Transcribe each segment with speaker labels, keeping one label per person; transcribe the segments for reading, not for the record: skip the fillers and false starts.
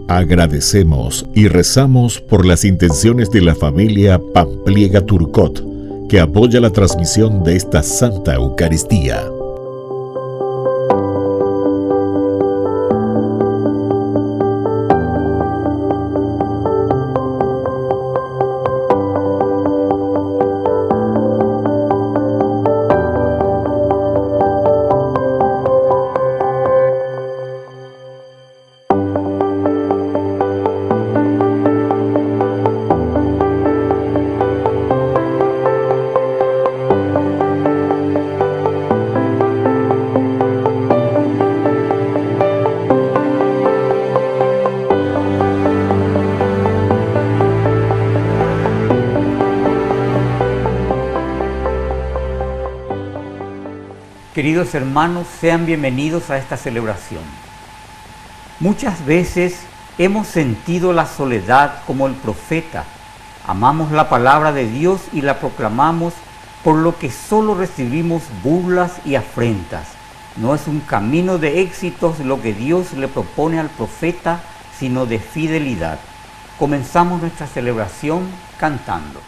Speaker 1: Agradecemos y rezamos por las intenciones de la familia Pampliega Turcot, que apoya la transmisión de esta Santa Eucaristía.
Speaker 2: Queridos hermanos, sean bienvenidos a esta celebración. Muchas veces hemos sentido la soledad como el profeta. Amamos la palabra de Dios y la proclamamos, por lo que solo recibimos burlas y afrentas. No es un camino de éxitos lo que Dios le propone al profeta, sino de fidelidad. Comenzamos nuestra celebración cantando.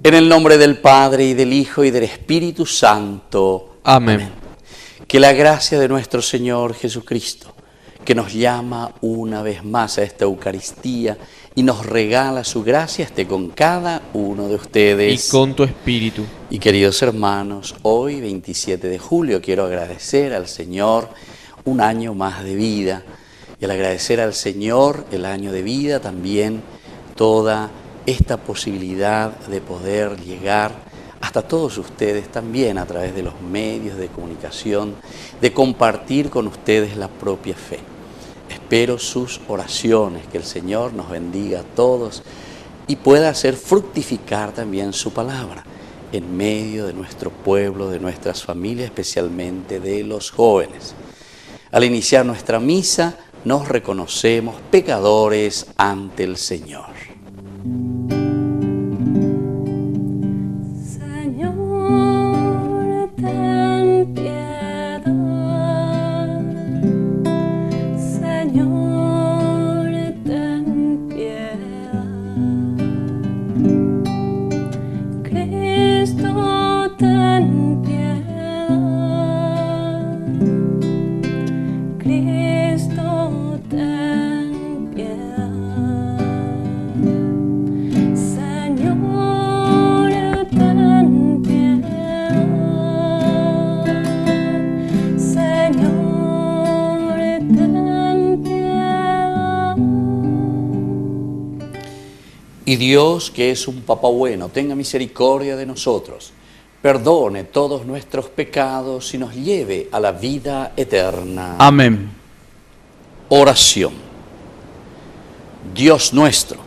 Speaker 3: En el nombre del Padre, y del Hijo, y del Espíritu Santo.
Speaker 4: Amén.
Speaker 3: Que la gracia de nuestro Señor Jesucristo, que nos llama una vez más a esta Eucaristía y nos regala su gracia, esté con cada uno de ustedes.
Speaker 4: Y con tu espíritu.
Speaker 3: Y queridos hermanos, hoy 27 de julio quiero agradecer al Señor un año más de vida. Y al agradecer al Señor el año de vida, también toda esta posibilidad de poder llegar hasta todos ustedes también a través de los medios de comunicación, de compartir con ustedes la propia fe. Espero sus oraciones, que el Señor nos bendiga a todos y pueda hacer fructificar también su palabra en medio de nuestro pueblo, de nuestras familias, especialmente de los jóvenes. Al iniciar nuestra misa, nos reconocemos pecadores ante el Señor. Y Dios, que es un Papá bueno, tenga misericordia de nosotros, perdone todos nuestros pecados y nos lleve a la vida eterna.
Speaker 4: Amén.
Speaker 3: Oración. Dios nuestro,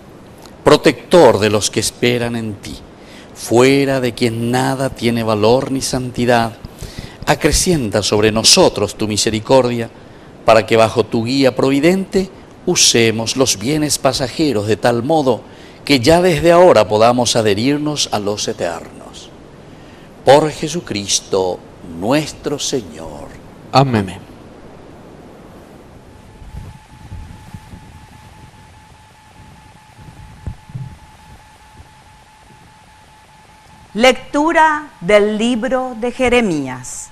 Speaker 3: protector de los que esperan en ti, fuera de quien nada tiene valor ni santidad, acrecienta sobre nosotros tu misericordia, para que bajo tu guía providente usemos los bienes pasajeros de tal modo que ya desde ahora podamos adherirnos a los eternos. Por Jesucristo nuestro Señor.
Speaker 4: Amén.
Speaker 3: Amén.
Speaker 5: Lectura del libro de Jeremías.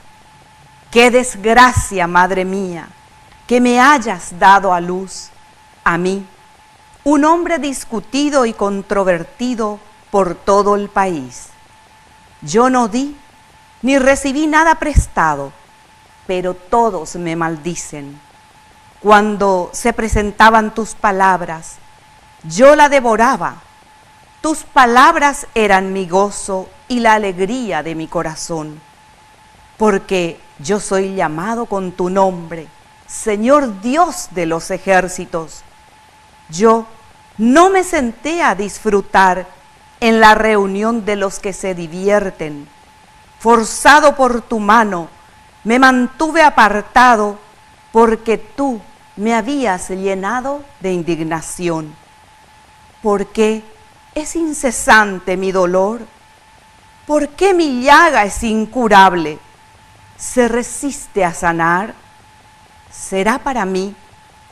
Speaker 5: Qué desgracia, madre mía, que me hayas dado a luz, a mí, un hombre discutido y controvertido por todo el país. Yo no di ni recibí nada prestado, pero todos me maldicen. Cuando se presentaban tus palabras, yo la devoraba. Tus palabras eran mi gozo y la alegría de mi corazón, porque yo soy llamado con tu nombre, Señor Dios de los ejércitos. Yo no me senté a disfrutar en la reunión de los que se divierten. Forzado por tu mano, me mantuve apartado porque tú me habías llenado de indignación. ¿Por qué es incesante mi dolor? ¿Por qué mi llaga es incurable? ¿Se resiste a sanar? Será para mí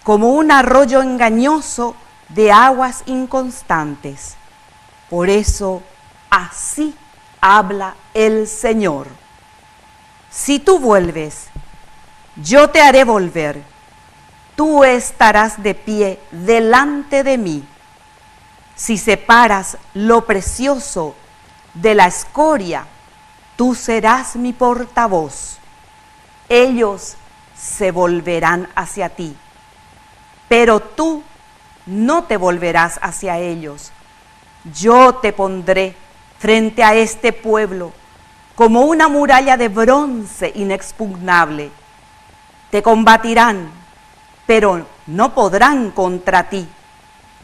Speaker 5: como un arroyo engañoso de aguas inconstantes. Por eso, así habla el Señor. Si tú vuelves, yo te haré volver. Tú estarás de pie delante de mí. Si separas lo precioso de la escoria, tú serás mi portavoz. Ellos se volverán hacia ti, pero tú no te volverás hacia ellos. Yo te pondré frente a este pueblo como una muralla de bronce inexpugnable. Te combatirán, pero no podrán contra ti,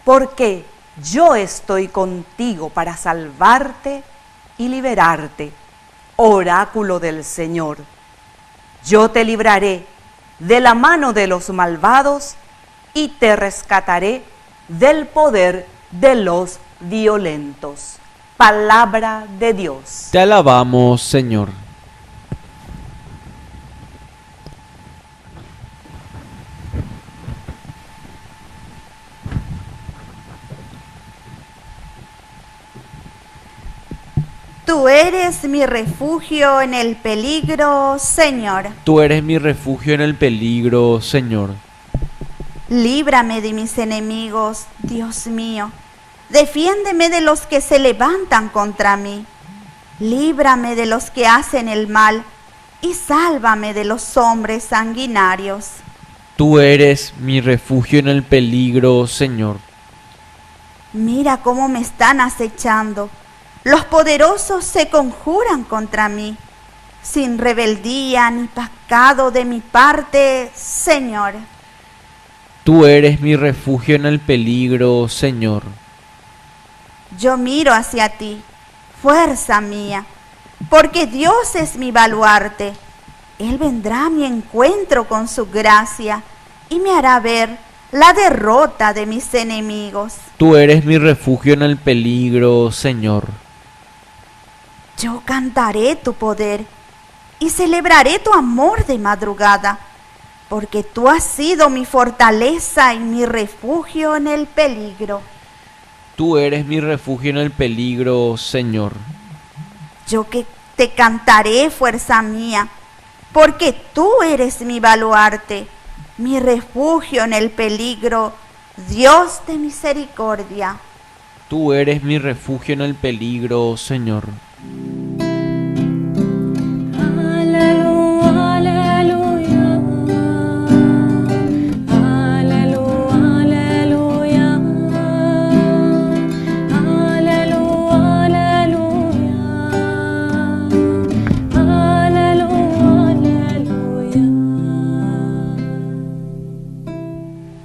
Speaker 5: porque yo estoy contigo para salvarte y liberarte, oráculo del Señor. Yo te libraré de la mano de los malvados y te rescataré del poder de los violentos. Palabra de Dios.
Speaker 4: Te alabamos, Señor.
Speaker 6: Tú eres mi refugio en el peligro, Señor.
Speaker 4: Tú eres mi refugio en el peligro, Señor.
Speaker 6: Líbrame de mis enemigos, Dios mío. Defiéndeme de los que se levantan contra mí. Líbrame de los que hacen el mal y sálvame de los hombres sanguinarios.
Speaker 4: Tú eres mi refugio en el peligro, Señor.
Speaker 6: Mira cómo me están acechando. Los poderosos se conjuran contra mí. Sin rebeldía ni pecado de mi parte, Señor.
Speaker 4: Tú eres mi refugio en el peligro, Señor.
Speaker 6: Yo miro hacia ti, fuerza mía, porque Dios es mi baluarte. Él vendrá a mi encuentro con su gracia y me hará ver la derrota de mis enemigos.
Speaker 4: Tú eres mi refugio en el peligro, Señor.
Speaker 6: Yo cantaré tu poder y celebraré tu amor de madrugada, porque tú has sido mi fortaleza y mi refugio en el peligro.
Speaker 4: Tú eres mi refugio en el peligro, Señor.
Speaker 6: Yo que te cantaré, fuerza mía, porque tú eres mi baluarte, mi refugio en el peligro, Dios de misericordia.
Speaker 4: Tú eres mi refugio en el peligro, Señor.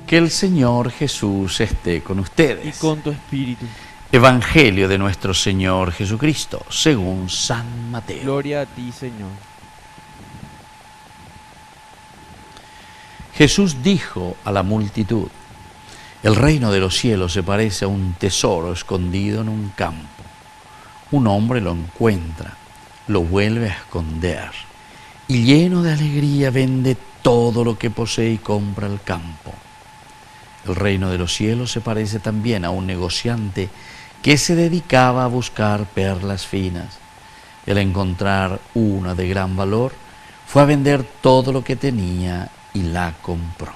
Speaker 3: Que el Señor Jesús esté con ustedes.
Speaker 4: Y con tu espíritu.
Speaker 3: Evangelio de nuestro Señor Jesucristo, según San Mateo.
Speaker 4: Gloria a ti, Señor.
Speaker 3: Jesús dijo a la multitud: el reino de los cielos se parece a un tesoro escondido en un campo. Un hombre lo encuentra, lo vuelve a esconder y lleno de alegría vende todo lo que posee y compra el campo. El reino de los cielos se parece también a un negociante que se dedicaba a buscar perlas finas. Al encontrar una de gran valor, fue a vender todo lo que tenía y la compró.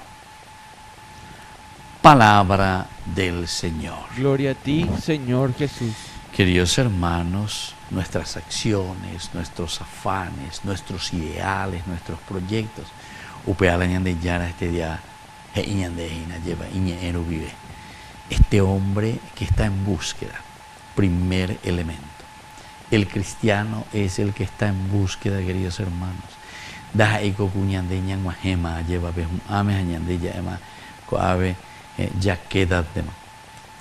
Speaker 3: Palabra del Señor.
Speaker 4: Gloria a ti, Señor Jesús.
Speaker 3: Queridos hermanos, nuestras acciones, nuestros afanes, nuestros ideales, nuestros proyectos, este hombre que está en búsqueda, primer elemento. El cristiano es el que está en búsqueda, queridos hermanos. Da eko kuñande ñanguajema lleva ame añande llama coave ya queda tema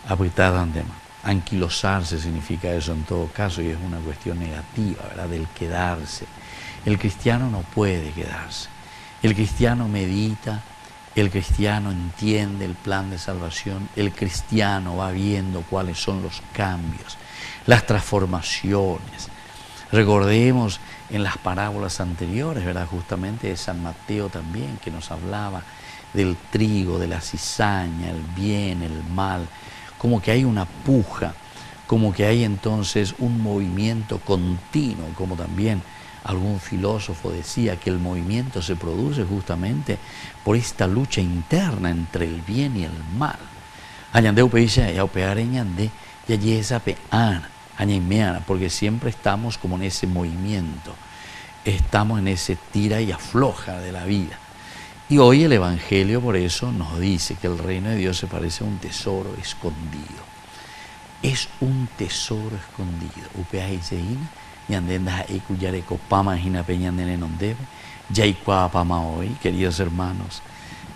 Speaker 3: apretada tema. Anquilosarse significa eso en todo caso y es una cuestión negativa, ¿verdad? Del quedarse. El cristiano no puede quedarse. El cristiano medita, el cristiano entiende el plan de salvación, el cristiano va viendo cuáles son los cambios, las transformaciones. Recordemos en las parábolas anteriores, ¿verdad? Justamente de San Mateo también, que nos hablaba del trigo, de la cizaña, el bien, el mal, como que hay una puja, como que hay entonces un movimiento continuo, como también algún filósofo decía que el movimiento se produce justamente por esta lucha interna entre el bien y el mal. Añandeu peisha ya opeareñande ya yesa peana, añaimeana, porque siempre estamos como en ese movimiento, estamos en ese tira y afloja de la vida. Y hoy el Evangelio por eso nos dice que el reino de Dios se parece a un tesoro escondido. Es un tesoro escondido. Upeaiseina ñandendas ecuyareko pama jina peñandene nondebe yaikua pama hoy, queridos hermanos,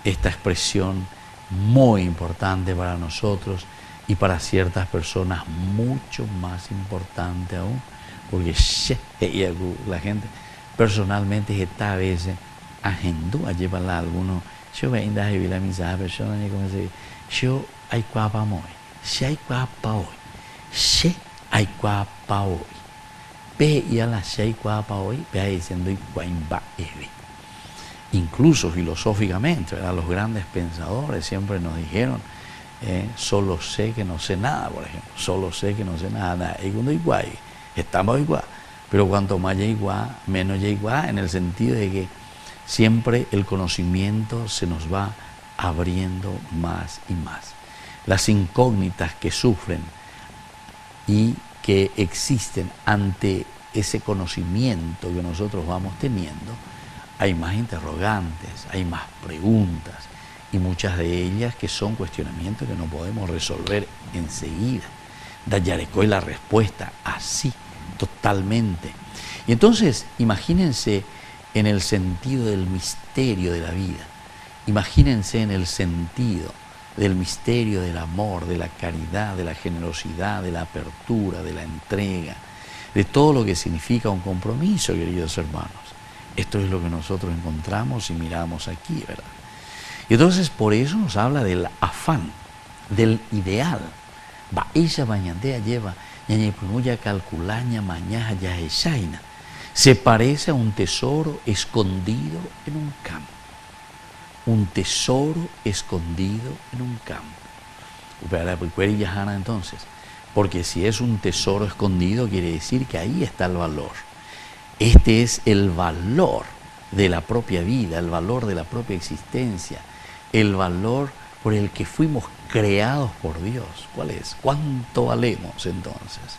Speaker 3: esta expresión muy importante para nosotros y para ciertas personas mucho más importante aún, porque la gente personalmente está a veces agendó a llevarla a algunos. Yo voy a ir a la misa, persona ni como se yo hay cuapa hoy, si hay cuapa hoy, si hay cuapa hoy, pe y a la si hay cuapa hoy, pe ahí diciendo y cuaimba eve. Incluso filosóficamente, ¿verdad? Los grandes pensadores siempre nos dijeron, solo sé que no sé nada, por ejemplo, solo sé que no sé nada, y cuando igual, estamos igual, pero cuanto más ya igual, menos ya igual, en el sentido de que siempre el conocimiento se nos va abriendo más y más. Las incógnitas que sufren y que existen ante ese conocimiento que nosotros vamos teniendo, hay más interrogantes, hay más preguntas y muchas de ellas que son cuestionamientos que no podemos resolver enseguida. Dayarecoy la respuesta así, totalmente. Y entonces, imagínense en el sentido del misterio de la vida. Imagínense en el sentido del misterio del amor, de la caridad, de la generosidad, de la apertura, de la entrega, de todo lo que significa un compromiso, queridos hermanos. Esto es lo que nosotros encontramos y miramos aquí, ¿verdad? Y entonces por eso nos habla del afán, del ideal. Ella bañandea lleva, ñañepunuya calculaña mañaja ya echaina. Se parece a un tesoro escondido en un campo. Un tesoro escondido en un campo. Entonces, porque si es un tesoro escondido, quiere decir que ahí está el valor. Este es el valor de la propia vida, el valor de la propia existencia, el valor por el que fuimos creados por Dios. ¿Cuál es? ¿Cuánto valemos entonces?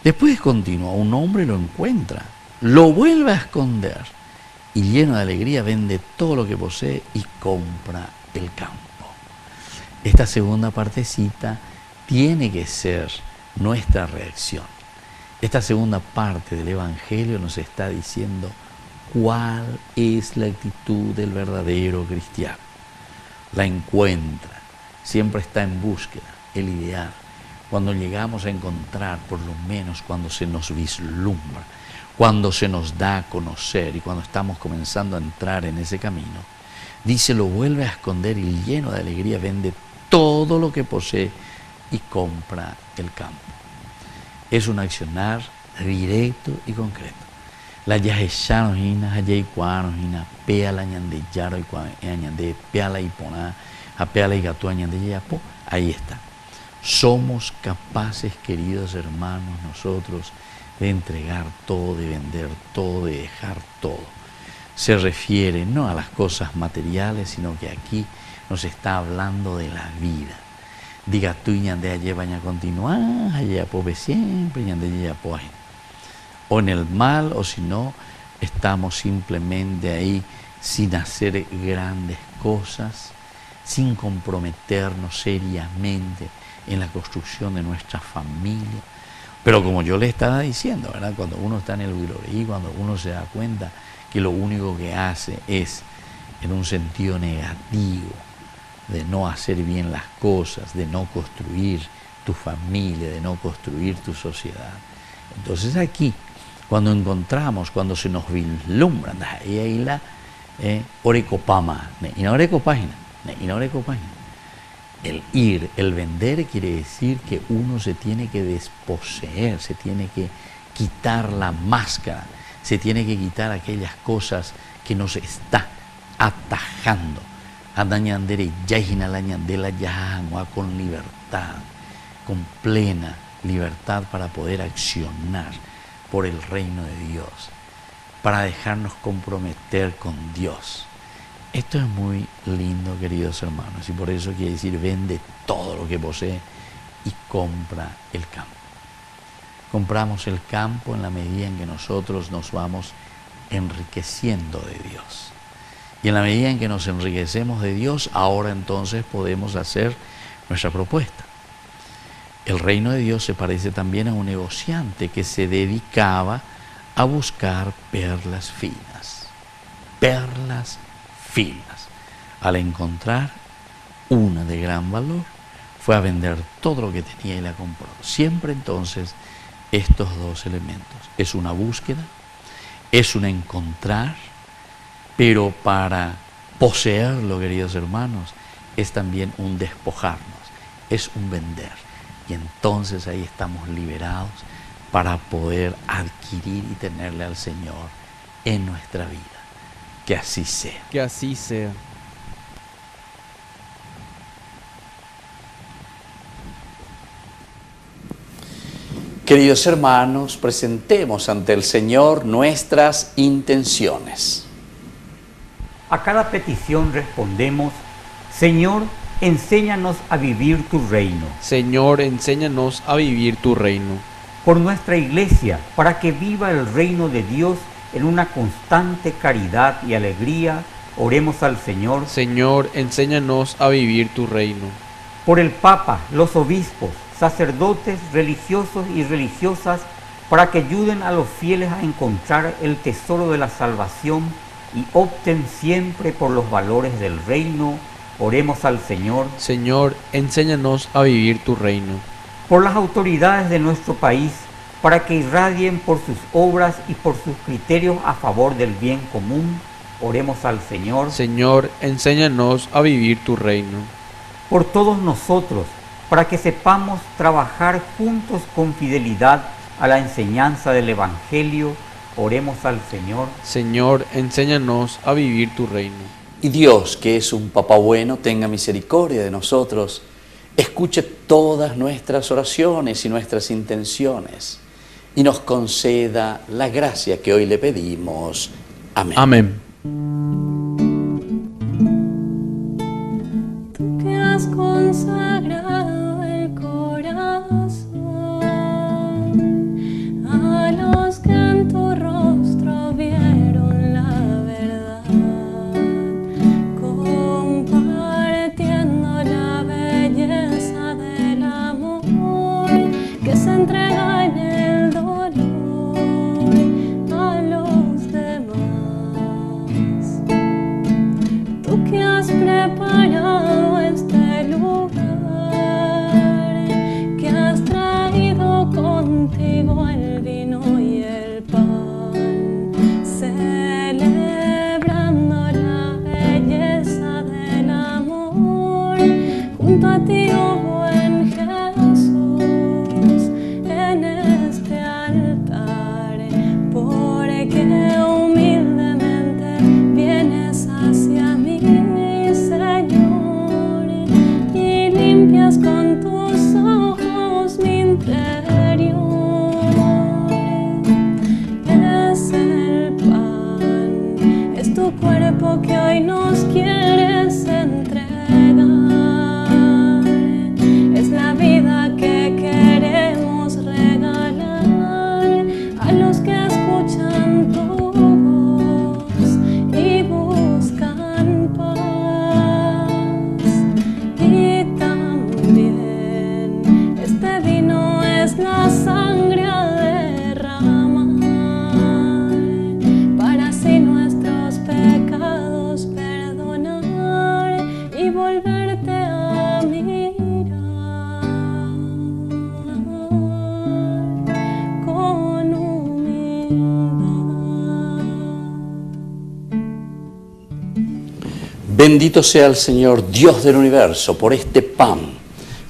Speaker 3: Después continúa, un hombre lo encuentra, lo vuelve a esconder y lleno de alegría vende todo lo que posee y compra el campo. Esta segunda partecita tiene que ser nuestra reacción. Esta segunda parte del Evangelio nos está diciendo cuál es la actitud del verdadero cristiano. La encuentra, siempre está en búsqueda, el ideal. Cuando llegamos a encontrar, por lo menos cuando se nos vislumbra, cuando se nos da a conocer y cuando estamos comenzando a entrar en ese camino, dice, lo vuelve a esconder y lleno de alegría vende todo lo que posee y compra el campo. Es un accionar directo y concreto. La yajeshano hina, hayeikuano hina, pea la ñande yaro y añande, pea la ipona, apea la igatu añande yapo, ahí está. Somos capaces, queridos hermanos, nosotros, de entregar todo, de vender todo, de dejar todo. Se refiere no a las cosas materiales, sino que aquí nos está hablando de la vida. Diga tú ñande allá baña continuar, allá pobre siempre, ñande allá pobre. O en el mal, o si no, estamos simplemente ahí sin hacer grandes cosas, sin comprometernos seriamente en la construcción de nuestra familia. Pero como yo le estaba diciendo, ¿verdad? Cuando uno está en el Huiloreí, cuando uno se da cuenta que lo único que hace es en un sentido negativo, de no hacer bien las cosas, de no construir tu familia, de no construir tu sociedad. Entonces aquí, cuando encontramos, cuando se nos vislumbran, ahí la orecopama, el ir, el vender quiere decir que uno se tiene que desposeer, se tiene que quitar la máscara, se tiene que quitar aquellas cosas que nos está atajando. Con libertad, con plena libertad para poder accionar por el reino de Dios, para dejarnos comprometer con Dios. Esto es muy lindo, queridos hermanos, y por eso quiere decir vende todo lo que posee y compra el campo. Compramos el campo en la medida en que nosotros nos vamos enriqueciendo de Dios. Y en la medida en que nos enriquecemos de Dios, ahora entonces podemos hacer nuestra propuesta. El reino de Dios se parece también a un negociante que se dedicaba a buscar perlas finas. Perlas finas. Al encontrar una de gran valor, fue a vender todo lo que tenía y la compró. Siempre entonces estos dos elementos. Es una búsqueda, es un encontrar, pero para poseerlo, queridos hermanos, es también un despojarnos, es un vender. Y entonces ahí estamos liberados para poder adquirir y tenerle al Señor en nuestra vida. Que así sea.
Speaker 4: Que así sea.
Speaker 3: Queridos hermanos, presentemos ante el Señor nuestras intenciones.
Speaker 2: A cada petición respondemos: Señor, enséñanos a vivir tu reino.
Speaker 4: Señor, enséñanos a vivir tu reino.
Speaker 2: Por nuestra iglesia, para que viva el reino de Dios en una constante caridad y alegría, oremos al Señor.
Speaker 4: Señor, enséñanos a vivir tu reino.
Speaker 2: Por el Papa, los obispos, sacerdotes, religiosos y religiosas, para que ayuden a los fieles a encontrar el tesoro de la salvación y opten siempre por los valores del reino, oremos al Señor.
Speaker 4: Señor, enséñanos a vivir tu reino.
Speaker 2: Por las autoridades de nuestro país, para que irradien por sus obras y por sus criterios a favor del bien común, oremos al Señor.
Speaker 4: Señor, enséñanos a vivir tu reino.
Speaker 2: Por todos nosotros, para que sepamos trabajar juntos con fidelidad a la enseñanza del Evangelio, oremos al Señor.
Speaker 4: Señor, enséñanos a vivir tu reino.
Speaker 3: Y Dios, que es un Papá bueno, tenga misericordia de nosotros, escuche todas nuestras oraciones y nuestras intenciones, y nos conceda la gracia que hoy le pedimos. Amén.
Speaker 4: Amén.
Speaker 7: Tú que has consagrado el corazón a los que en tu rostro vieron la verdad, compartiendo la belleza del amor que se entrega en el dolor a los demás.
Speaker 3: Bendito sea el Señor, Dios del universo, por este pan,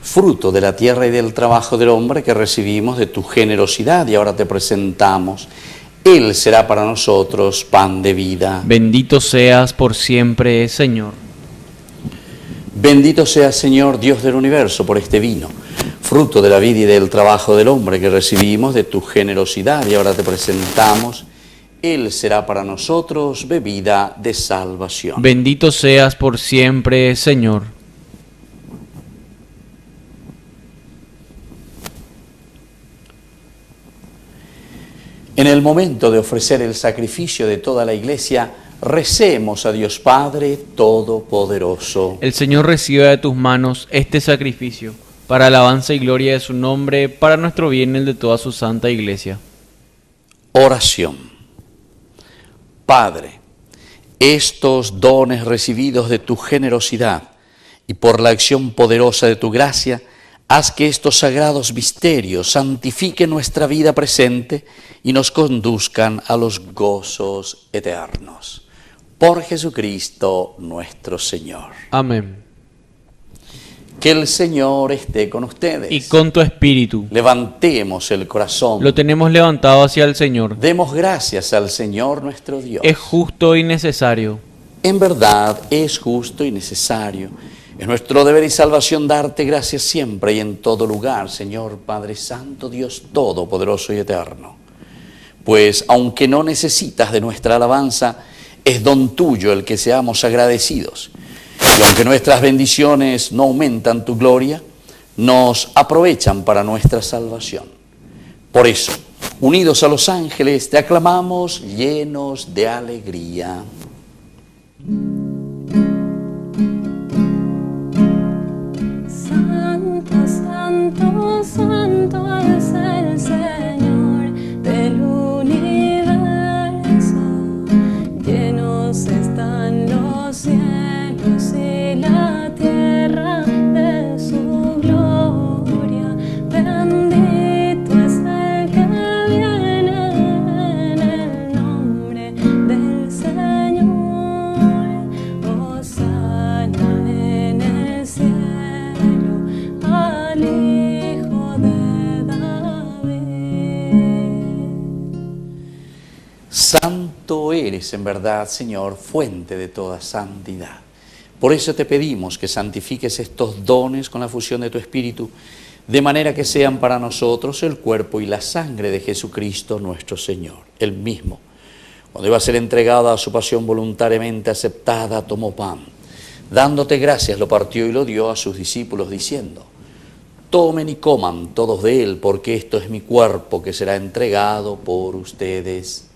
Speaker 3: fruto de la tierra y del trabajo del hombre que recibimos de tu generosidad y ahora te presentamos. Él será para nosotros pan de vida.
Speaker 4: Bendito seas por siempre, Señor.
Speaker 3: Bendito sea, Señor, Dios del universo, por este vino, fruto de la vida y del trabajo del hombre que recibimos de tu generosidad y ahora te presentamos. Él será para nosotros bebida de salvación.
Speaker 4: Bendito seas por siempre, Señor.
Speaker 3: En el momento de ofrecer el sacrificio de toda la Iglesia, recemos a Dios Padre Todopoderoso.
Speaker 4: El Señor reciba de tus manos este sacrificio, para alabanza y gloria de su nombre, para nuestro bien y el de toda su santa Iglesia.
Speaker 3: Oración. Padre, estos dones recibidos de tu generosidad y por la acción poderosa de tu gracia, haz que estos sagrados misterios santifiquen nuestra vida presente y nos conduzcan a los gozos eternos. Por Jesucristo nuestro Señor.
Speaker 4: Amén.
Speaker 3: Que el Señor esté con ustedes.
Speaker 4: Y con tu espíritu.
Speaker 3: Levantemos el corazón.
Speaker 4: Lo tenemos levantado hacia el Señor.
Speaker 3: Demos gracias al Señor nuestro Dios.
Speaker 4: Es justo y necesario.
Speaker 3: En verdad es justo y necesario. Es nuestro deber y salvación darte gracias siempre y en todo lugar, Señor Padre Santo, Dios Todopoderoso y Eterno. Pues aunque no necesitas de nuestra alabanza, es don tuyo el que seamos agradecidos. Y aunque nuestras bendiciones no aumentan tu gloria, nos aprovechan para nuestra salvación. Por eso, unidos a los ángeles, te aclamamos llenos de alegría.
Speaker 7: Santo, santo, santo es el Señor del universo. Llenos están los cielos y la tierra de su gloria. Bendito es el que viene en el nombre del Señor. Hosana en el cielo al Hijo de David.
Speaker 3: Santo eres en verdad, Señor, fuente de toda santidad. Por eso te pedimos que santifiques estos dones con la fusión de tu Espíritu, de manera que sean para nosotros el cuerpo y la sangre de Jesucristo nuestro Señor. Él mismo, cuando iba a ser entregado a su pasión voluntariamente aceptada, tomó pan. Dándote gracias, lo partió y lo dio a sus discípulos, diciendo: tomen y coman todos de él, porque esto es mi cuerpo que será entregado por ustedes.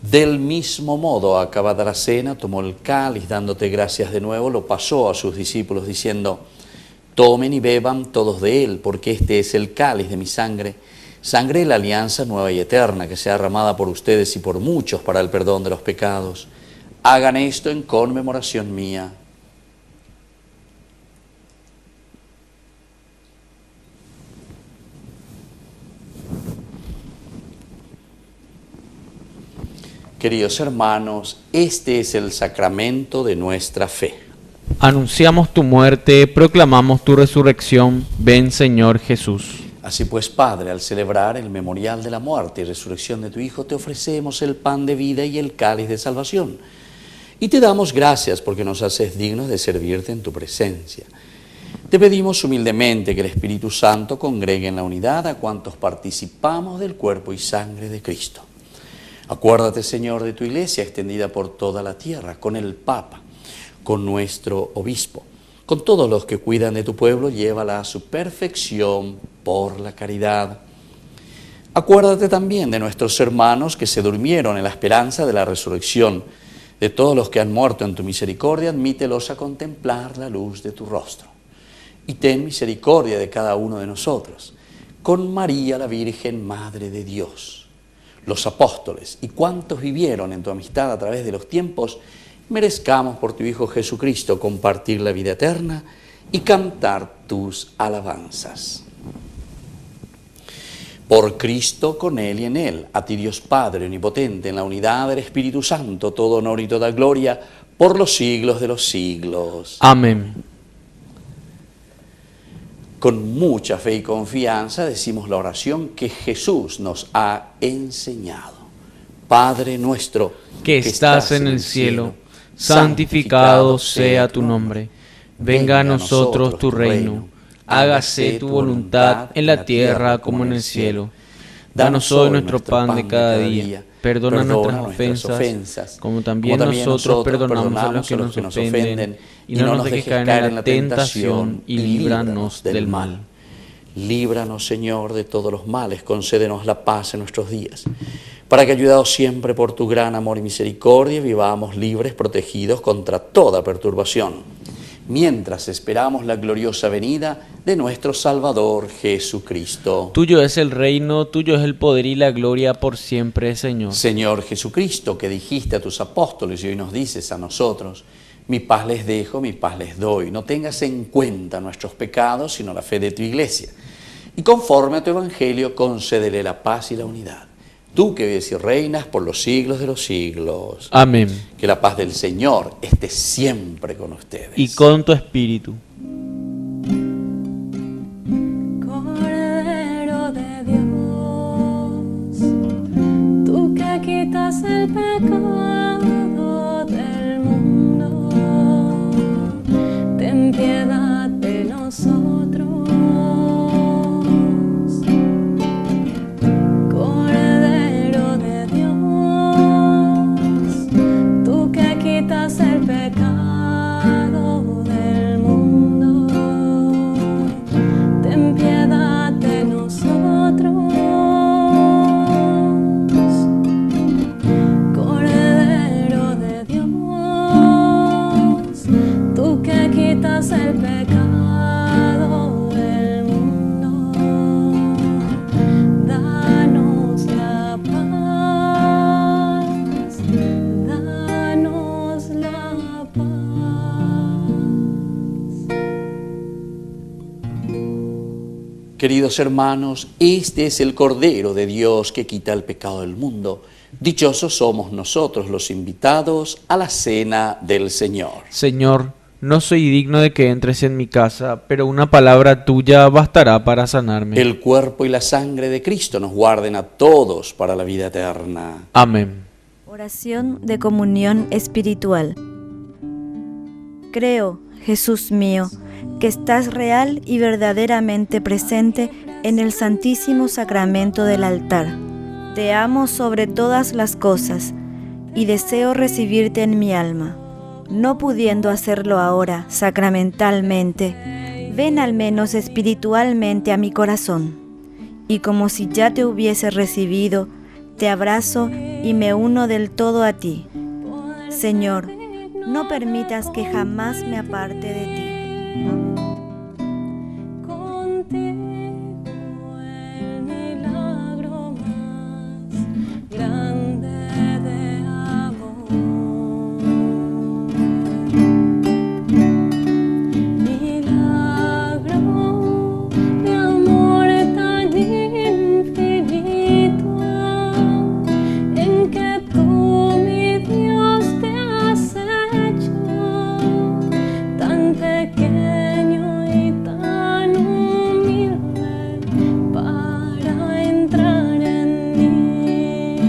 Speaker 3: Del mismo modo, acabada la cena, tomó el cáliz, dándote gracias de nuevo, lo pasó a sus discípulos, diciendo: tomen y beban todos de él, porque este es el cáliz de mi sangre, sangre de la alianza nueva y eterna, que sea derramada por ustedes y por muchos para el perdón de los pecados. Hagan esto en conmemoración mía. Queridos hermanos, este es el sacramento de nuestra fe.
Speaker 4: Anunciamos tu muerte, proclamamos tu resurrección. Ven, Señor Jesús.
Speaker 3: Así pues, Padre, al celebrar el memorial de la muerte y resurrección de tu Hijo, te ofrecemos el pan de vida y el cáliz de salvación. Y te damos gracias porque nos haces dignos de servirte en tu presencia. Te pedimos humildemente que el Espíritu Santo congregue en la unidad a cuantos participamos del cuerpo y sangre de Cristo. Acuérdate, Señor, de tu Iglesia extendida por toda la tierra, con el Papa, con nuestro Obispo, con todos los que cuidan de tu pueblo, llévala a su perfección por la caridad. Acuérdate también de nuestros hermanos que se durmieron en la esperanza de la resurrección, de todos los que han muerto en tu misericordia, admítelos a contemplar la luz de tu rostro. Y ten misericordia de cada uno de nosotros, con María la Virgen, Madre de Dios, los apóstoles y cuantos vivieron en tu amistad a través de los tiempos, merezcamos por tu Hijo Jesucristo compartir la vida eterna y cantar tus alabanzas. Por Cristo, con Él y en Él, a ti Dios Padre omnipotente, en la unidad del Espíritu Santo, todo honor y toda gloria, por los siglos de los siglos.
Speaker 4: Amén.
Speaker 3: Con mucha fe y confianza decimos la oración que Jesús nos ha enseñado. Padre nuestro,
Speaker 4: que estás en el cielo, santificado sea tu nombre. Venga a nosotros tu reino. Hágase tu voluntad en la tierra como en el cielo. Danos hoy nuestro pan de cada día. Perdona nuestras ofensas, como también nosotros perdonamos a los que nos ofenden. Y no nos dejes caer en la tentación, y líbranos del mal.
Speaker 3: Líbranos, Señor, de todos los males. Concédenos la paz en nuestros días, para que, ayudados siempre por tu gran amor y misericordia, vivamos libres, protegidos contra toda perturbación, mientras esperamos la gloriosa venida de nuestro Salvador Jesucristo.
Speaker 4: Tuyo es el reino, tuyo es el poder y la gloria por siempre, Señor.
Speaker 3: Señor Jesucristo, que dijiste a tus apóstoles y hoy nos dices a nosotros: mi paz les dejo, mi paz les doy. No tengas en cuenta nuestros pecados, sino la fe de tu iglesia. Y conforme a tu evangelio, concédele la paz y la unidad. Tú que vives y reinas por los siglos de los siglos.
Speaker 4: Amén.
Speaker 3: Que la paz del Señor esté siempre con ustedes.
Speaker 4: Y con tu espíritu.
Speaker 7: Cordero de Dios, tú que quitas el pecado del mundo, ten piedad de nosotros. Cordero de Dios, tú que quitas el pecado del mundo, ten piedad de nosotros. Cordero de Dios, tú que quitas el pecado del mundo, danos la paz, danos la paz.
Speaker 3: Queridos hermanos, este es el Cordero de Dios que quita el pecado del mundo. Dichosos somos nosotros los invitados a la cena del Señor.
Speaker 4: Señor, no soy digno de que entres en mi casa, pero una palabra tuya bastará para sanarme.
Speaker 3: El cuerpo y la sangre de Cristo nos guarden a todos para la vida eterna.
Speaker 4: Amén.
Speaker 8: Oración de comunión espiritual. Creo, Jesús mío, que estás real y verdaderamente presente en el Santísimo Sacramento del altar. Te amo sobre todas las cosas y deseo recibirte en mi alma. No pudiendo hacerlo ahora sacramentalmente, ven al menos espiritualmente a mi corazón. Y como si ya te hubiese recibido, te abrazo y me uno del todo a ti. Señor, no permitas que jamás me aparte de ti.
Speaker 7: Contigo el milagro más grande de amor. Milagro de amor tan infinito, en que tú, mi Dios, te has hecho tan pequeño y tan humilde para entrar en mí.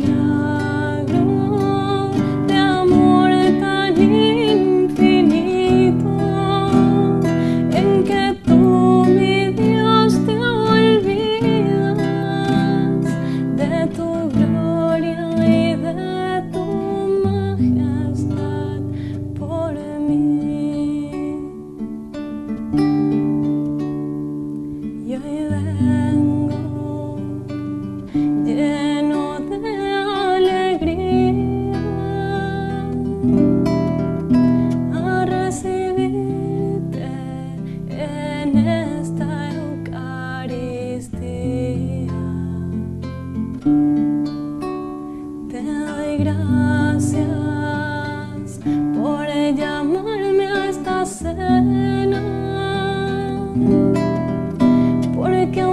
Speaker 7: Milagro de amor tan infinito, en que tú, mi Dios, te olvidas de tu gloria y de tu majestad por mí. Y hoy vengo lleno de alegría a recibirte en esta Eucaristía. Te doy gracias por ella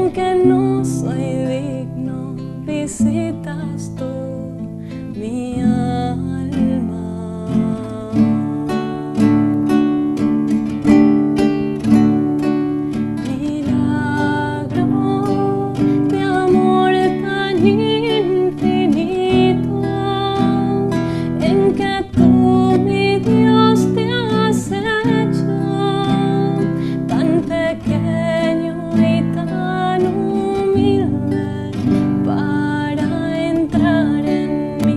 Speaker 7: aunque no soy digno, visitas tú mi alma. Milagro de amor tan infinito, en que tú, mi Dios, te has hecho tan pequeño y tan humilde para entrar en mí.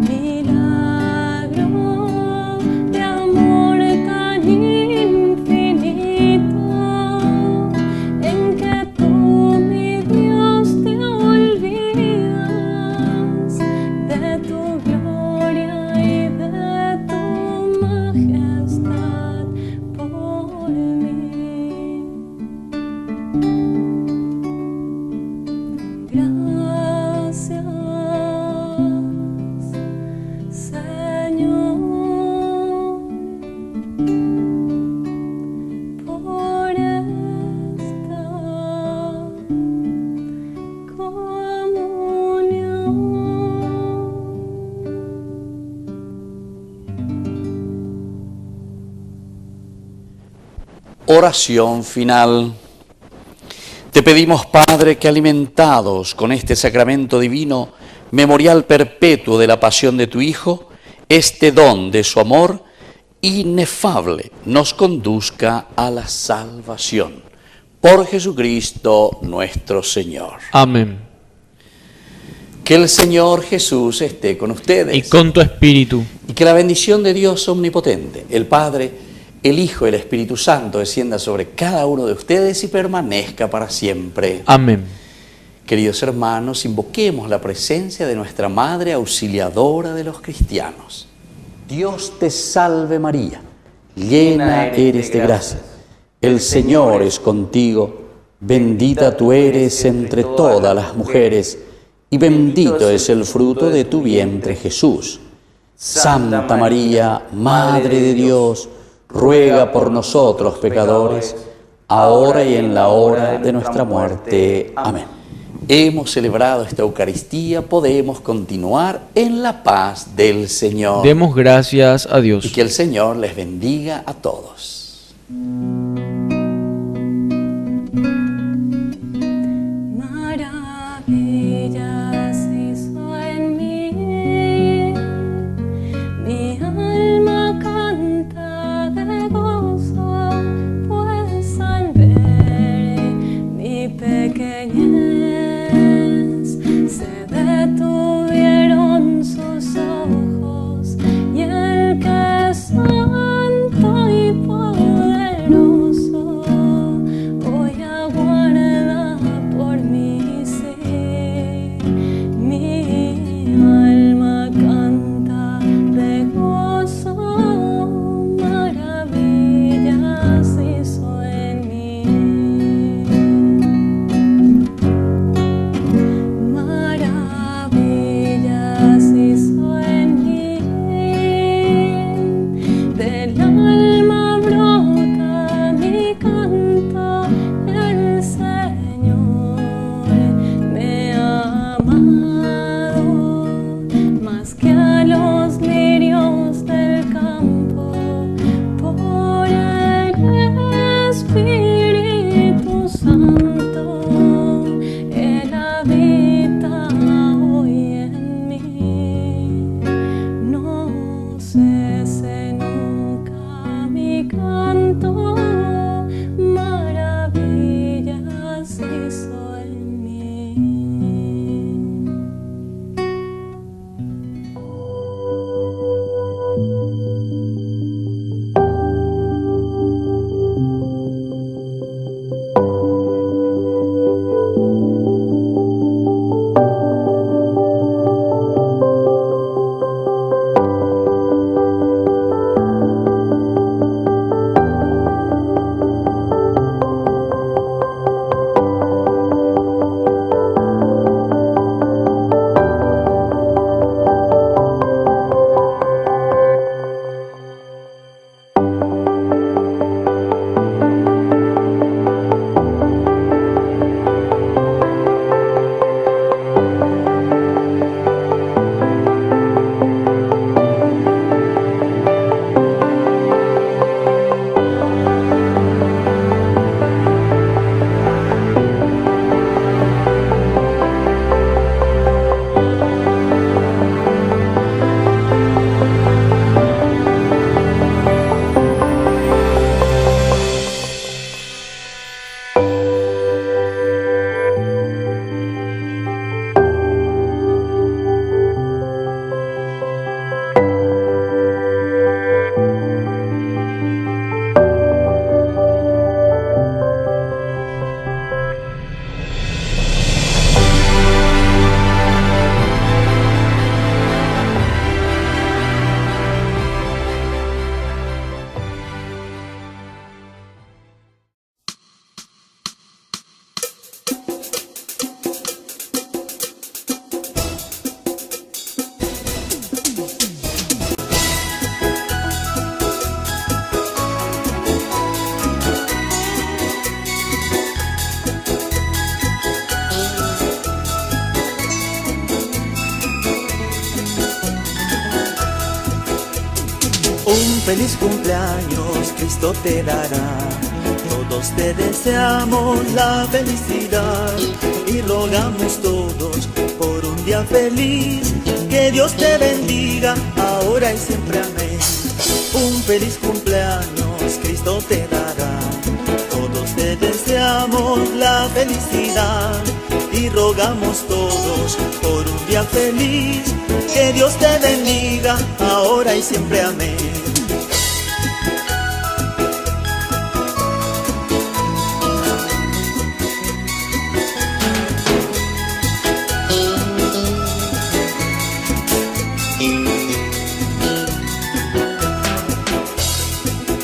Speaker 7: Milagro de amor tan infinito, en que tú, mi Dios, te olvidas de tu gloria y de tu majestad por mí. Gracias, Señor, por esta comunión.
Speaker 3: Oración final. Te pedimos, Padre, que alimentados con este sacramento divino, memorial perpetuo de la pasión de tu Hijo, este don de su amor inefable nos conduzca a la salvación. Por Jesucristo nuestro Señor.
Speaker 4: Amén.
Speaker 3: Que el Señor Jesús esté con ustedes.
Speaker 4: Y con tu espíritu.
Speaker 3: Y que la bendición de Dios omnipotente, el Padre, el Hijo y el Espíritu Santo descienda sobre cada uno de ustedes y permanezca para siempre.
Speaker 4: Amén.
Speaker 3: Queridos hermanos, invoquemos la presencia de nuestra Madre Auxiliadora de los cristianos. Dios te salve María, llena eres de gracia. El Señor es contigo, bendita tú eres entre todas las mujeres, y bendito es el fruto de tu vientre Jesús. Santa María, Madre de Dios, ruega por nosotros pecadores, ahora y en la hora de nuestra muerte. Amén. Hemos celebrado esta Eucaristía, podemos continuar en la paz del Señor.
Speaker 4: Demos gracias a Dios.
Speaker 3: Y que el Señor les bendiga a todos.
Speaker 7: Maravillas hizo en mí, mi alma canta de gozo, pues al ver mi pequeñez se detuvieron sus ojos, y el que es santo y poderoso
Speaker 9: feliz cumpleaños Cristo te dará. Todos te deseamos la felicidad y rogamos todos por un día feliz. Que Dios te bendiga ahora y siempre, amén. Un feliz cumpleaños Cristo te dará. Todos te deseamos la felicidad y rogamos todos por un día feliz. Que Dios te bendiga ahora y siempre, amén.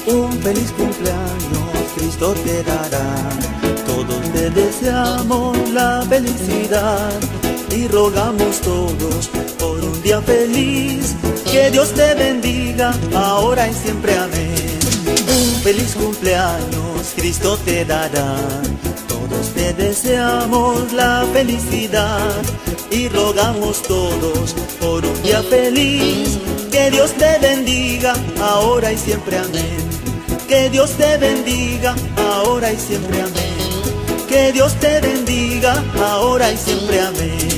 Speaker 9: Un feliz cumpleaños Cristo te dará. Todos te deseamos la felicidad y rogamos todos por un día feliz. Que Dios te bendiga ahora y siempre, amén. Un feliz cumpleaños Cristo te dará. Todos te deseamos la felicidad y rogamos todos por un día feliz. Que Dios te bendiga ahora y siempre, amén. Que Dios te bendiga ahora y siempre, amén. Que Dios te bendiga ahora y siempre, amén.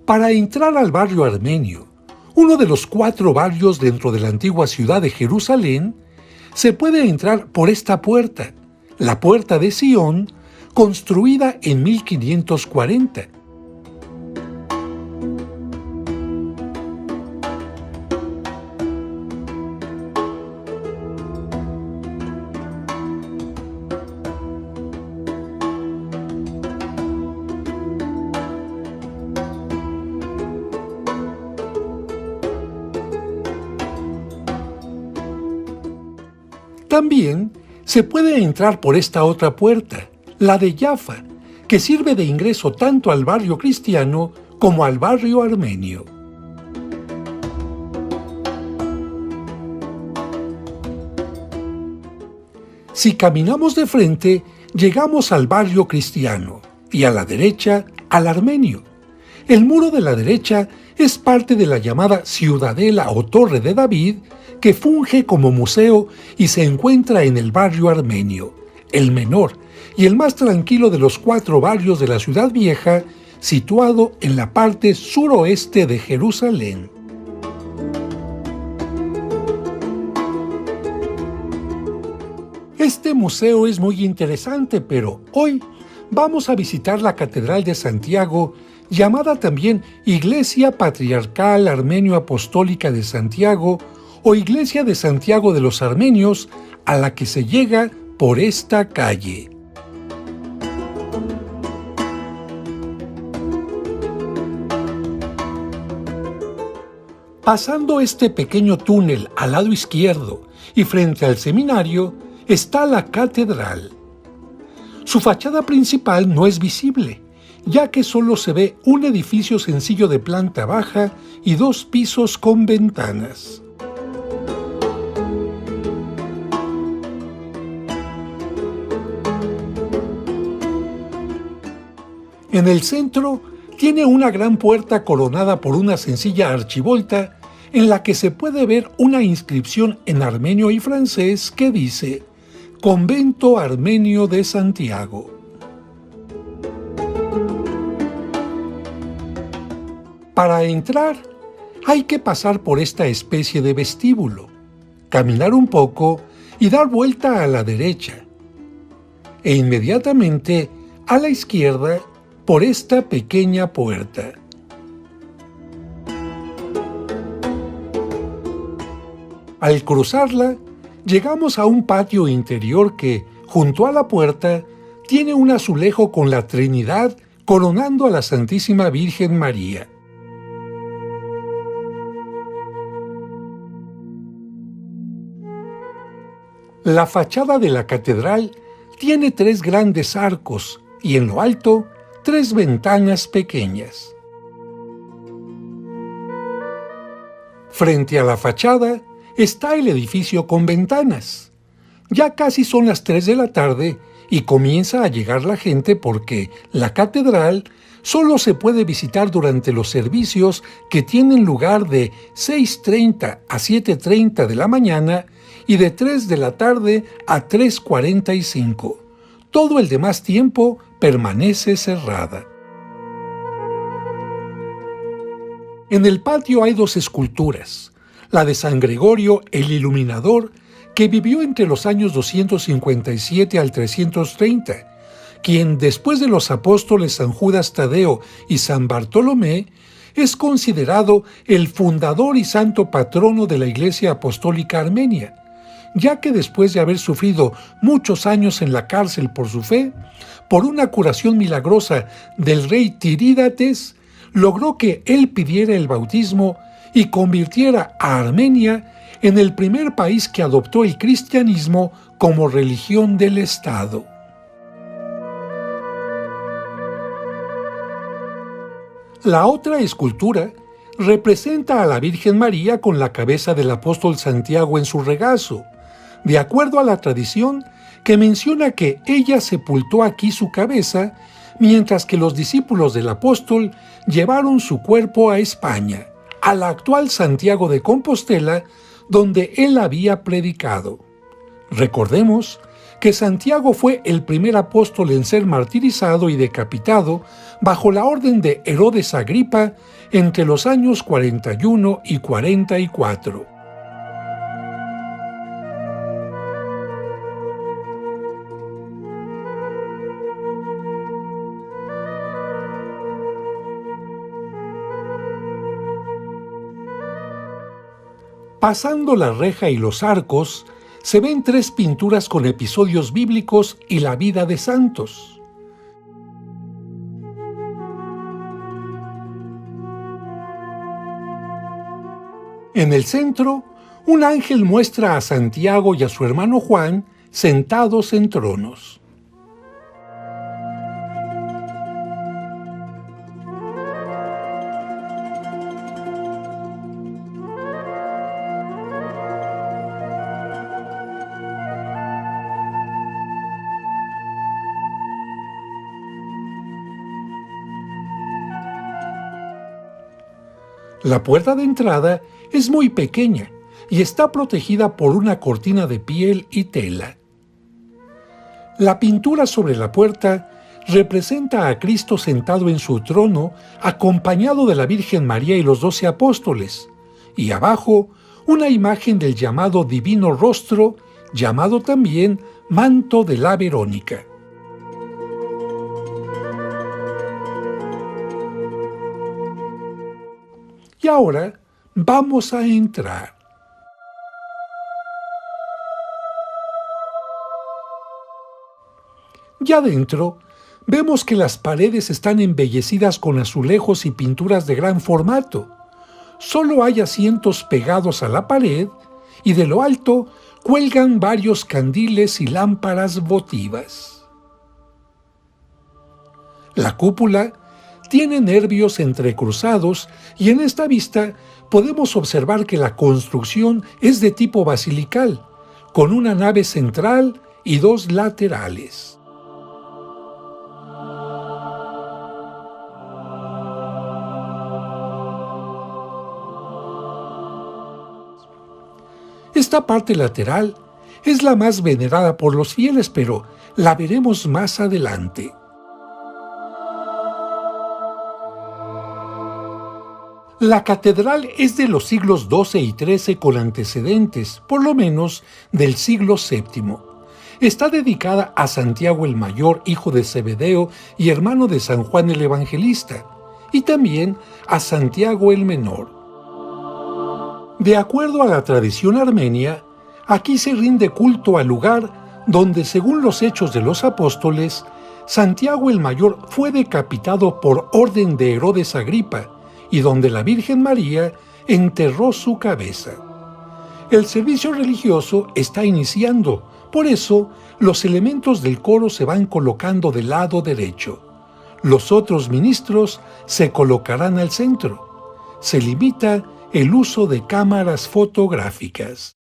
Speaker 10: Para entrar al barrio armenio, uno de los 4 barrios dentro de la antigua ciudad de Jerusalén, se puede entrar por esta puerta, la Puerta de Sion, construida en 1540. También se puede entrar por esta otra puerta, la de Jaffa, que sirve de ingreso tanto al barrio cristiano como al barrio armenio. Si caminamos de frente, llegamos al barrio cristiano y a la derecha al armenio. El muro de la derecha es parte de la llamada Ciudadela o Torre de David, que funge como museo y se encuentra en el barrio armenio, el menor y el más tranquilo de los 4 barrios de la ciudad vieja, situado en la parte suroeste de Jerusalén. Este museo es muy interesante, pero hoy vamos a visitar la Catedral de Santiago, llamada también Iglesia Patriarcal Armenio Apostólica de Santiago o Iglesia de Santiago de los Armenios, a la que se llega por esta calle. Pasando este pequeño túnel al lado izquierdo y frente al seminario está la catedral. Su fachada principal no es visible, ya que solo se ve un edificio sencillo de planta baja y 2 pisos con ventanas. En el centro tiene una gran puerta coronada por una sencilla archivolta en la que se puede ver una inscripción en armenio y francés que dice Convento Armenio de Santiago. Para entrar hay que pasar por esta especie de vestíbulo, caminar un poco y dar vuelta a la derecha, e inmediatamente a la izquierda por esta pequeña puerta. Al cruzarla, llegamos a un patio interior que, junto a la puerta, tiene un azulejo con la Trinidad coronando a la Santísima Virgen María. La fachada de la catedral tiene 3 grandes arcos y en lo alto 3 ventanas pequeñas. Frente a la fachada está el edificio con ventanas. Ya casi son las 3 de la tarde y comienza a llegar la gente porque la catedral solo se puede visitar durante los servicios que tienen lugar de 6:30 a 7:30 de la mañana y de 3 de la tarde a 3:45. Todo el demás tiempo permanece cerrada. En el patio hay 2 esculturas, la de San Gregorio el Iluminador, que vivió entre los años 257 al 330, quien después de los apóstoles San Judas Tadeo y San Bartolomé, es considerado el fundador y santo patrono de la Iglesia Apostólica Armenia, ya que después de haber sufrido muchos años en la cárcel por su fe, por una curación milagrosa del rey Tirídates, logró que él pidiera el bautismo y convirtiera a Armenia en el primer país que adoptó el cristianismo como religión del Estado. La otra escultura representa a la Virgen María con la cabeza del apóstol Santiago en su regazo, de acuerdo a la tradición que menciona que ella sepultó aquí su cabeza, mientras que los discípulos del apóstol llevaron su cuerpo a España, a la actual Santiago de Compostela, donde él había predicado. Recordemos que Santiago fue el primer apóstol en ser martirizado y decapitado bajo la orden de Herodes Agripa entre los años 41 y 44. Pasando la reja y los arcos, se ven 3 pinturas con episodios bíblicos y la vida de santos. En el centro, un ángel muestra a Santiago y a su hermano Juan sentados en tronos. La puerta de entrada es muy pequeña y está protegida por una cortina de piel y tela. La pintura sobre la puerta representa a Cristo sentado en su trono, acompañado de la Virgen María y los 12 apóstoles, y abajo una imagen del llamado Divino Rostro, llamado también Manto de la Verónica. Y ahora vamos a entrar. Ya dentro, vemos que las paredes están embellecidas con azulejos y pinturas de gran formato. Solo hay asientos pegados a la pared y de lo alto cuelgan varios candiles y lámparas votivas. La cúpula tiene nervios entrecruzados y en esta vista podemos observar que la construcción es de tipo basilical, con una nave central y 2 laterales. Esta parte lateral es la más venerada por los fieles, pero la veremos más adelante. La catedral es de los siglos XII y XIII con antecedentes, por lo menos del siglo VII. Está dedicada a Santiago el Mayor, hijo de Zebedeo y hermano de San Juan el Evangelista, y también a Santiago el Menor. De acuerdo a la tradición armenia, aquí se rinde culto al lugar donde, según los Hechos de los Apóstoles, Santiago el Mayor fue decapitado por orden de Herodes Agripa, y donde la Virgen María enterró su cabeza. El servicio religioso está iniciando, por eso los elementos del coro se van colocando del lado derecho. Los otros ministros se colocarán al centro. Se limita el uso de cámaras fotográficas.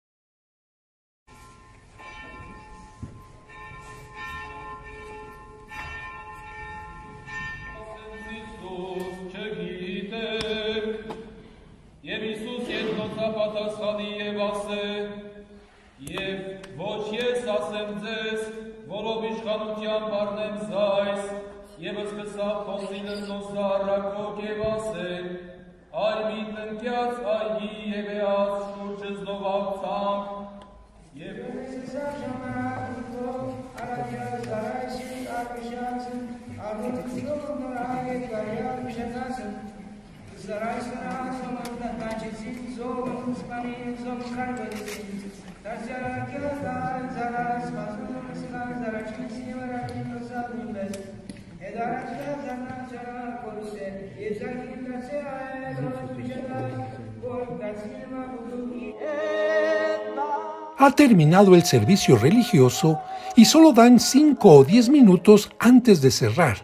Speaker 10: Ha terminado el servicio religioso y solo dan 5 o 10 minutos antes de cerrar,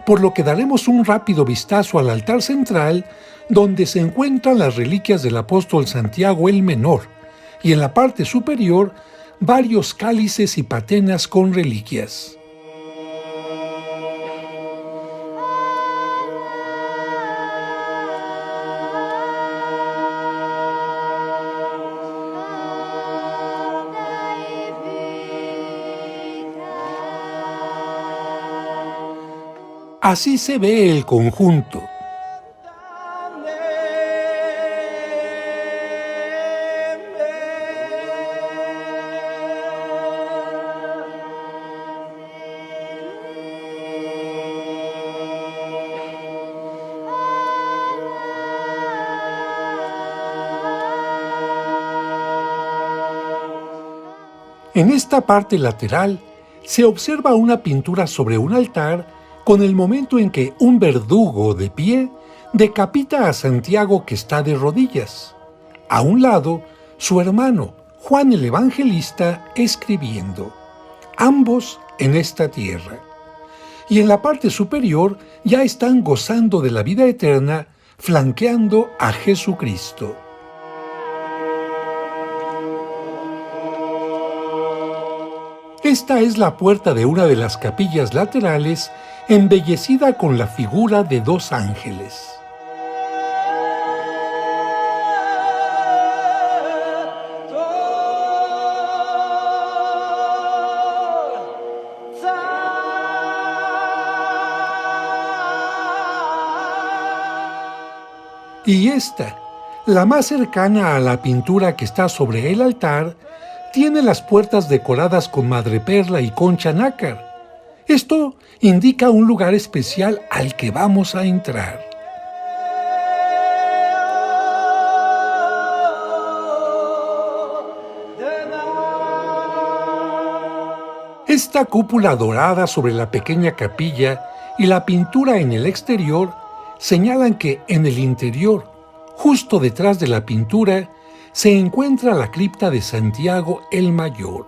Speaker 10: por lo que daremos un rápido vistazo al altar central donde se encuentran las reliquias del apóstol Santiago el Menor y en la parte superior varios cálices y patenas con reliquias. Así se ve el conjunto. En esta parte lateral se observa una pintura sobre un altar con el momento en que un verdugo de pie decapita a Santiago que está de rodillas. A un lado, su hermano, Juan el Evangelista, escribiendo, ambos en esta tierra. Y en la parte superior ya están gozando de la vida eterna, flanqueando a Jesucristo. Esta es la puerta de una de las capillas laterales, embellecida con la figura de 2 ángeles. Y esta, la más cercana a la pintura que está sobre el altar, tiene las puertas decoradas con madreperla y concha nácar. Esto indica un lugar especial al que vamos a entrar. Esta cúpula dorada sobre la pequeña capilla y la pintura en el exterior señalan que en el interior, justo detrás de la pintura, se encuentra la cripta de Santiago el Mayor.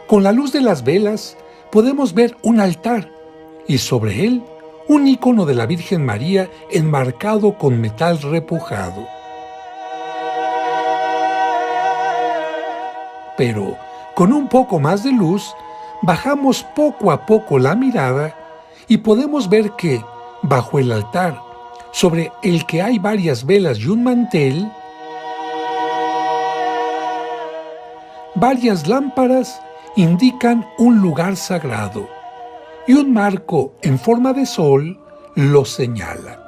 Speaker 10: Con la luz de las velas podemos ver un altar y sobre él un icono de la Virgen María enmarcado con metal repujado. Pero con un poco más de luz bajamos poco a poco la mirada y podemos ver que bajo el altar, sobre el que hay varias velas y un mantel, varias lámparas indican un lugar sagrado y un marco en forma de sol lo señala.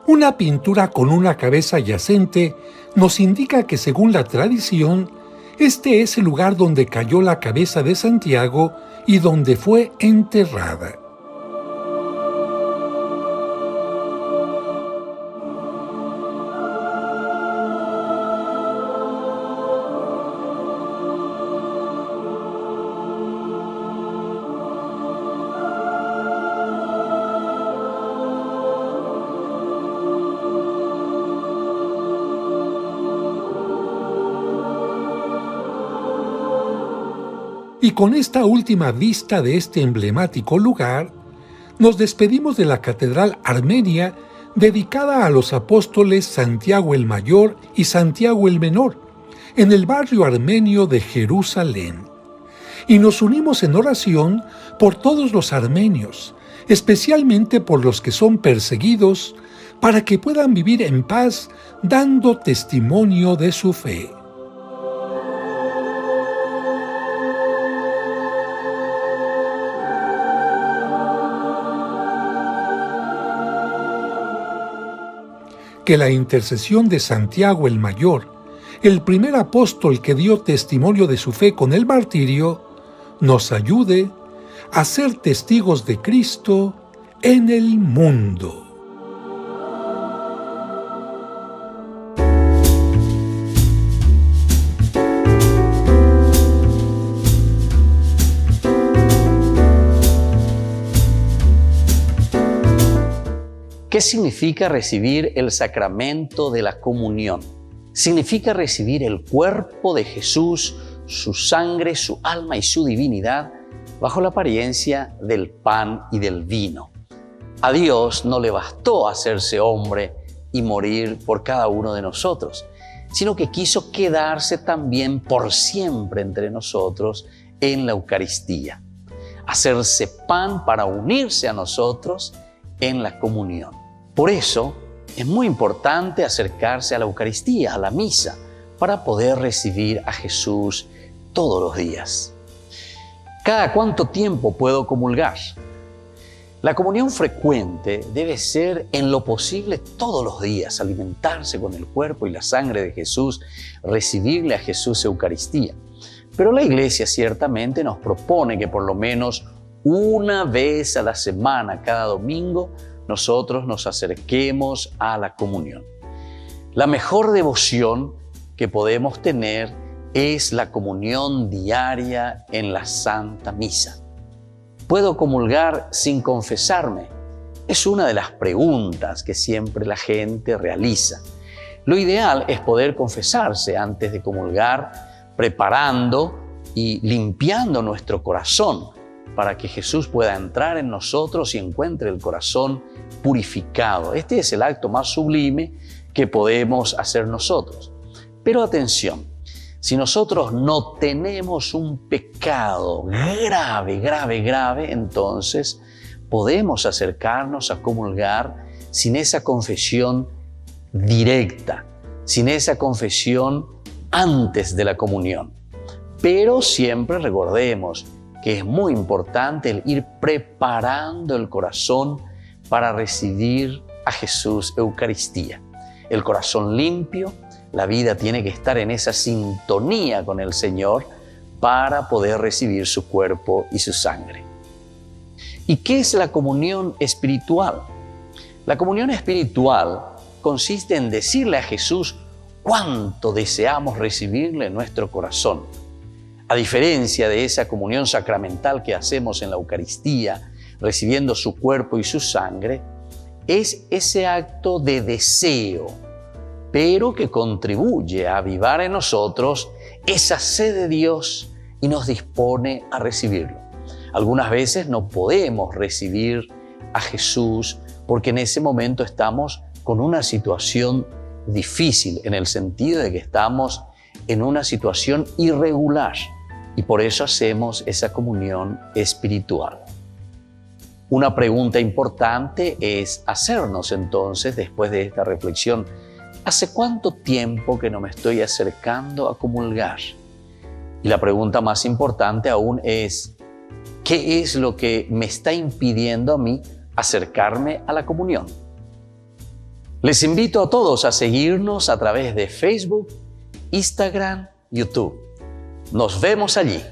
Speaker 10: Una pintura con una cabeza yacente nos indica que, según la tradición, este es el lugar donde cayó la cabeza de Santiago y donde fue enterrada. Y con esta última vista de este emblemático lugar, nos despedimos de la Catedral Armenia dedicada a los apóstoles Santiago el Mayor y Santiago el Menor, en el barrio armenio de Jerusalén. Y nos unimos en oración por todos los armenios, especialmente por los que son perseguidos, para que puedan vivir en paz dando testimonio de su fe. Que la intercesión de Santiago el Mayor, el primer apóstol que dio testimonio de su fe con el martirio, nos ayude a ser testigos de Cristo en el mundo.
Speaker 3: ¿Qué significa recibir el sacramento de la comunión? Significa recibir el cuerpo de Jesús, su sangre, su alma y su divinidad bajo la apariencia del pan y del vino. A Dios no le bastó hacerse hombre y morir por cada uno de nosotros, sino que quiso quedarse también por siempre entre nosotros en la Eucaristía, hacerse pan para unirse a nosotros en la comunión. Por eso es muy importante acercarse a la Eucaristía, a la misa, para poder recibir a Jesús todos los días. ¿Cada cuánto tiempo puedo comulgar? La comunión frecuente debe ser en lo posible todos los días, alimentarse con el cuerpo y la sangre de Jesús, recibirle a Jesús Eucaristía. Pero la Iglesia ciertamente nos propone que por lo menos una vez a la semana, cada domingo, nosotros nos acerquemos a la comunión. La mejor devoción que podemos tener es la comunión diaria en la Santa Misa. ¿Puedo comulgar sin confesarme? Es una de las preguntas que siempre la gente realiza. Lo ideal es poder confesarse antes de comulgar, preparando y limpiando nuestro corazón para que Jesús pueda entrar en nosotros y encuentre el corazón purificado. Este es el acto más sublime que podemos hacer nosotros. Pero atención, si nosotros no tenemos un pecado grave, entonces podemos acercarnos a comulgar sin esa confesión directa, sin esa confesión antes de la comunión. Pero siempre recordemos que es muy importante el ir preparando el corazón para recibir a Jesús Eucaristía. El corazón limpio, la vida tiene que estar en esa sintonía con el Señor para poder recibir su cuerpo y su sangre. ¿Y qué es la comunión espiritual? La comunión espiritual consiste en decirle a Jesús cuánto deseamos recibirle en nuestro corazón. A diferencia de esa comunión sacramental que hacemos en la Eucaristía, recibiendo su cuerpo y su sangre, es ese acto de deseo, pero que contribuye a avivar en nosotros esa sed de Dios y nos dispone a recibirlo. Algunas veces no podemos recibir a Jesús porque en ese momento estamos con una situación difícil, en el sentido de que estamos en una situación irregular. Y por eso hacemos esa comunión espiritual. Una pregunta importante es hacernos entonces, después de esta reflexión, ¿hace cuánto tiempo que no me estoy acercando a comulgar? Y la pregunta más importante aún es, ¿qué es lo que me está impidiendo a mí acercarme a la comunión? Les invito a todos a seguirnos a través de Facebook, Instagram, YouTube. Nos vemos allí.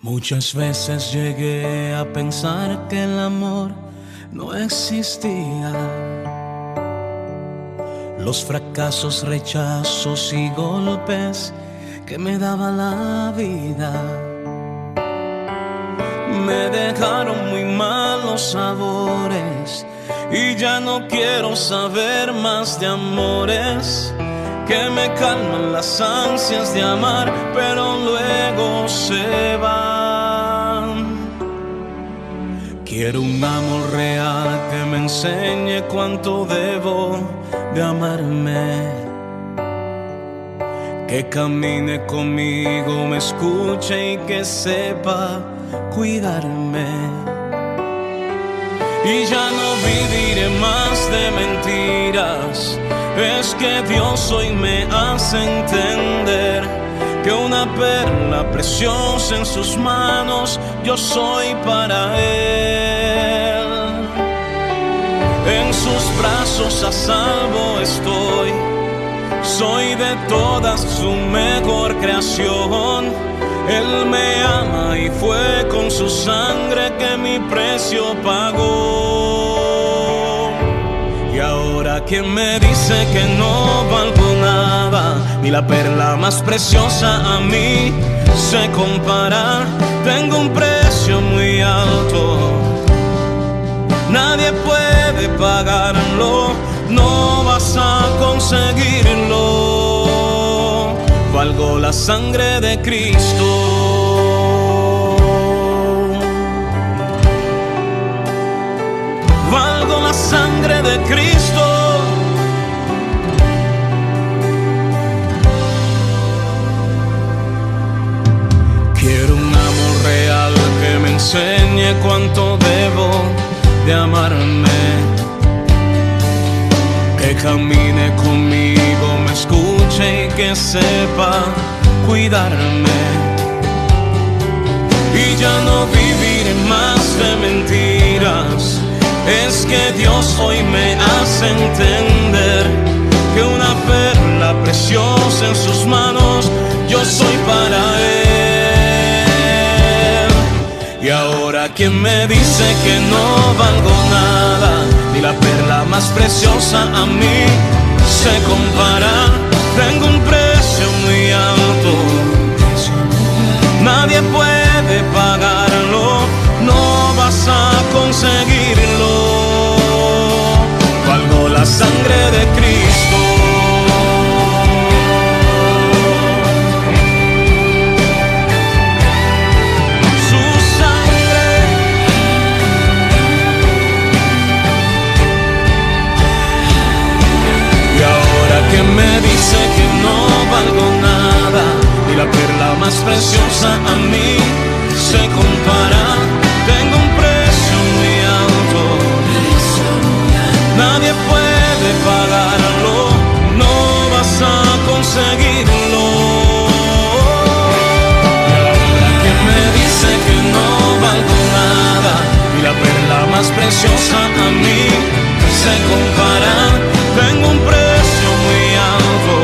Speaker 11: Muchas veces llegué a pensar que el amor no existía. Los fracasos, rechazos y golpes que me daba la vida me dejaron muy malos sabores y ya no quiero saber más de amores que me calman las ansias de amar, pero luego se van. Quiero un amor real que me enseñe cuánto debo de amarme, que camine conmigo, me escuche y que sepa cuidarme. Y ya no viviré más de mentiras, es que Dios hoy me hace entender que una perla preciosa en sus manos yo soy para Él. En sus brazos a salvo estoy, soy de todas su mejor creación. Él me ama y fue con su sangre que mi precio pagó. Y ahora quien me dice que no valgo nada, ni la perla más preciosa a mí se compara. Tengo un precio muy alto, nadie puede pagarlo, no vas a conseguirlo. Valgo la sangre de Cristo. Valgo la sangre de Cristo. Quiero un amor real que me enseñe cuánto debo de amarme, que camine conmigo, me escuche y que sepa cuidarme. Y ya no viviré más de mentiras, es que Dios hoy me hace entender que una perla preciosa en sus manos yo soy para Él. Y ahora quien me dice que no valgo nada, ni la perla más preciosa a mí se compara. Tengo un precio muy alto, nadie puede pagarlo, no vas a conseguirlo. Valgo la sangre de Cristo. Me dice que no valgo nada, y la perla más preciosa a mí se compara. Tengo un precio muy alto, nadie puede pagarlo, no vas a conseguirlo. Y ahora que me dice que no valgo nada, y la perla más preciosa a mí se compara. Tengo un precio muy alto,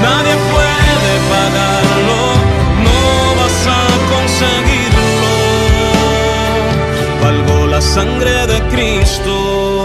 Speaker 11: nadie puede pagarlo, no vas a conseguirlo. Valgo la sangre de Cristo.